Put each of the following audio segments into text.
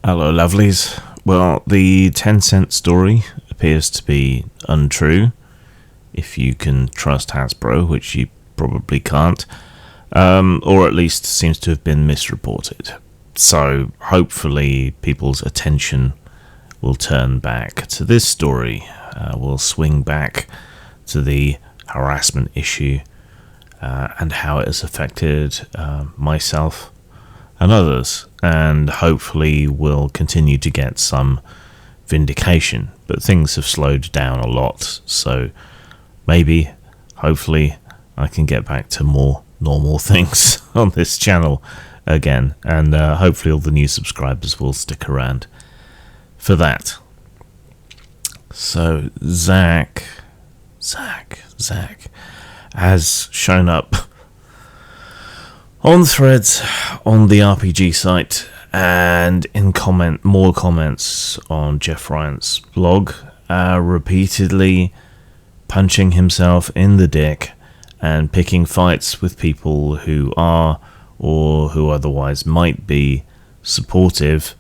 Hello, lovelies. Well, the 10-cent story appears to be untrue, if you can trust Hasbro, which you probably can't, or at least seems to have been misreported. So, hopefully, people's attention will turn back to this story. We'll swing back to the harassment issue and how it has affected myself and others, and hopefully we'll continue to get some vindication. But things have slowed down a lot, so maybe, hopefully, I can get back to more normal things on this channel again, and hopefully all the new subscribers will stick around for that. So Zach has shown up on threads on the RPG site and in more comments on Jeff Ryan's blog, repeatedly punching himself in the dick and picking fights with people who are or who otherwise might be supportive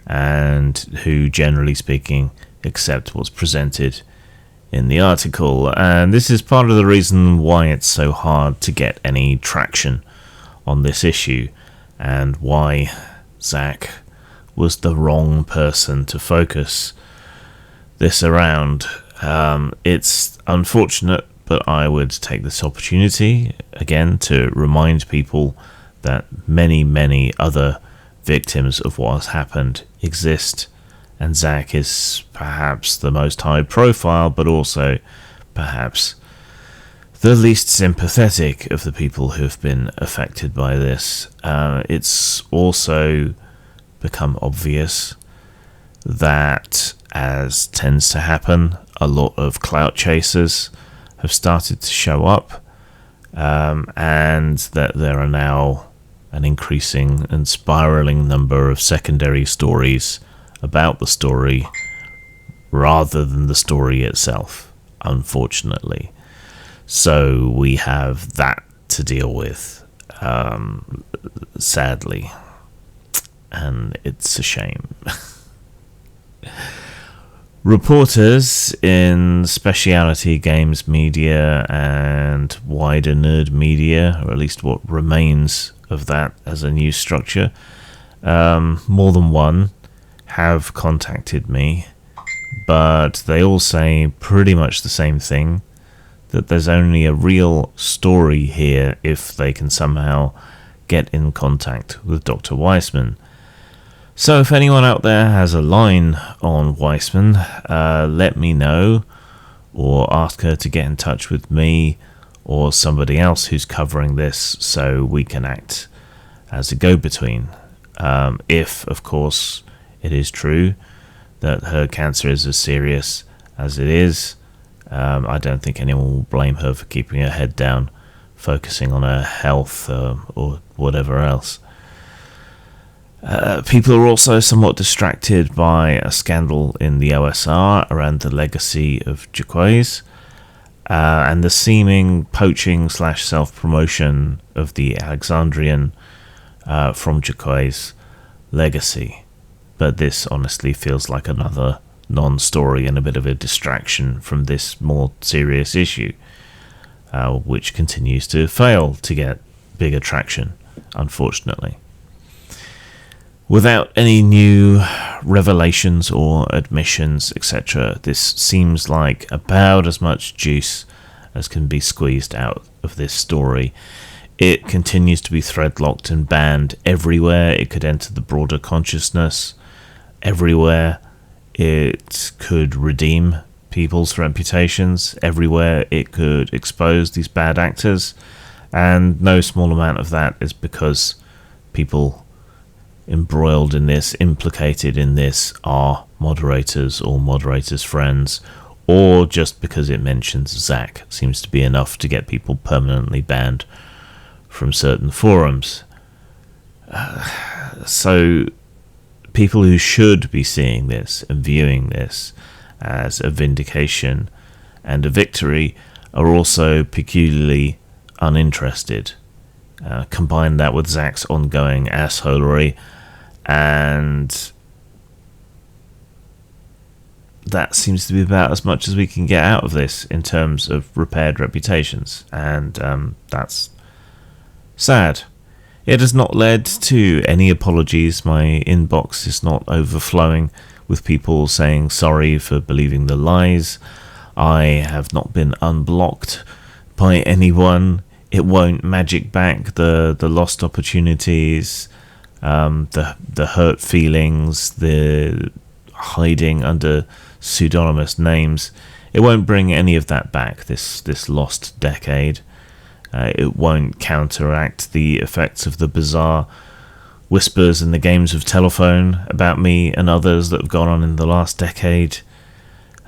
and who, generally speaking, accept what's presented in the article. And this is part of the reason why it's so hard to get any traction on this issue, and why Zach was the wrong person to focus this around. It's unfortunate, but I would take this opportunity again to remind people that many other victims of what has happened exist, and Zach is perhaps the most high profile, but also perhaps the least sympathetic of the people who have been affected by this. It's also become obvious that, as tends to happen, a lot of clout chasers have started to show up, and that there are now an increasing and spiraling number of secondary stories about the story rather than the story itself, unfortunately. So we have that to deal with, sadly, and it's a shame. Reporters in specialty games media and wider nerd media, or at least what remains of that as a news structure, more than one, have contacted me, but they all say pretty much the same thing, that there's only a real story here if they can somehow get in contact with Dr. Weissman. So if anyone out there has a line on Weissman, let me know, or ask her to get in touch with me or somebody else who's covering this so we can act as a go-between. If, of course, it is true that her cancer is as serious as it is, I don't think anyone will blame her for keeping her head down, focusing on her health or whatever else. People are also somewhat distracted by a scandal in the OSR around the legacy of Jaquays, and the seeming poaching / self-promotion of the Alexandrian from Jaquays' legacy. But this honestly feels like another non-story and a bit of a distraction from this more serious issue, which continues to fail to get bigger traction, unfortunately. Without any new revelations or admissions, etc., this seems like about as much juice as can be squeezed out of this story. It continues to be threadlocked and banned everywhere it could enter the broader consciousness. Everywhere it could redeem people's reputations. Everywhere it could expose these bad actors. And no small amount of that is because people embroiled in this, implicated in this, are moderators or moderators' friends, or just because it mentions Zach seems to be enough to get people permanently banned from certain forums. So people who should be seeing this and viewing this as a vindication and a victory are also peculiarly uninterested. Combine that with Zach's ongoing assholery, and that seems to be about as much as we can get out of this in terms of repaired reputations, and that's sad. It has not led to any apologies. My inbox is not overflowing with people saying sorry for believing the lies. I have not been unblocked by anyone. It won't magic back the lost opportunities, the hurt feelings, the hiding under pseudonymous names. It won't bring any of that back, this lost decade. It won't counteract the effects of the bizarre whispers in the games of telephone about me and others that have gone on in the last decade.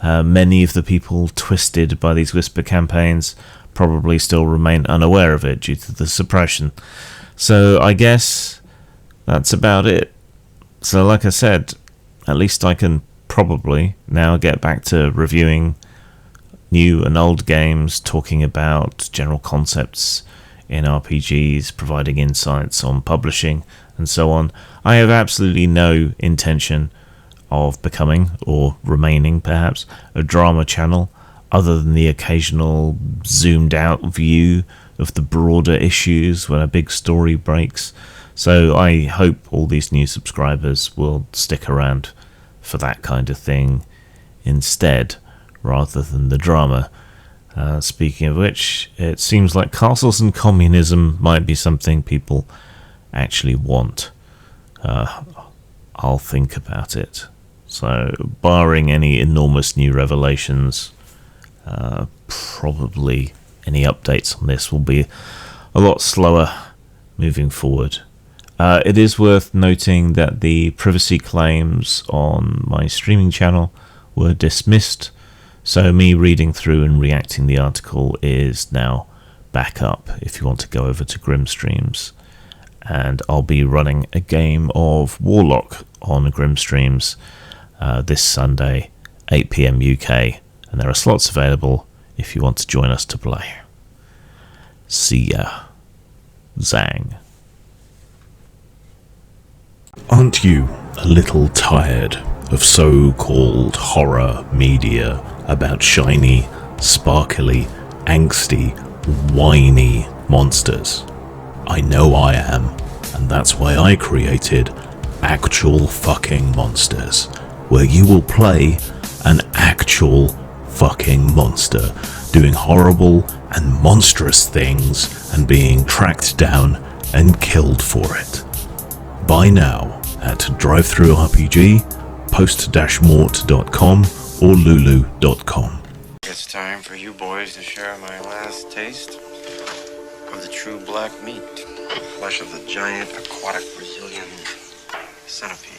Many of the people twisted by these whisper campaigns probably still remain unaware of it due to the suppression. So I guess that's about it. So like I said, at least I can probably now get back to reviewing new and old games, talking about general concepts in RPGs, providing insights on publishing and so on. I have absolutely no intention of becoming, or remaining perhaps, a drama channel, other than the occasional zoomed out view of the broader issues when a big story breaks. So I hope all these new subscribers will stick around for that kind of thing instead, rather than the drama. Speaking of which, it seems like castles and communism might be something people actually want. I'll think about it. So, barring any enormous new revelations, probably any updates on this will be a lot slower moving forward. It is worth noting that the privacy claims on my streaming channel were dismissed, so me reading through and reacting the article is now back up if you want to go over to Grimstreams. And I'll be running a game of Warlock on Grimstreams this Sunday, 8 PM UK, and there are slots available if you want to join us to play. See ya. Zang. Aren't you a little tired of so-called horror media about shiny, sparkly, angsty, whiny monsters? I know I am, and that's why I created Actual Fucking Monsters, where you will play an actual fucking monster doing horrible and monstrous things and being tracked down and killed for it. Buy now at DriveThruRPG, post-mort.com or lulu.com. It's time for you boys to share my last taste of the true black meat, flesh of the giant aquatic Brazilian centipede.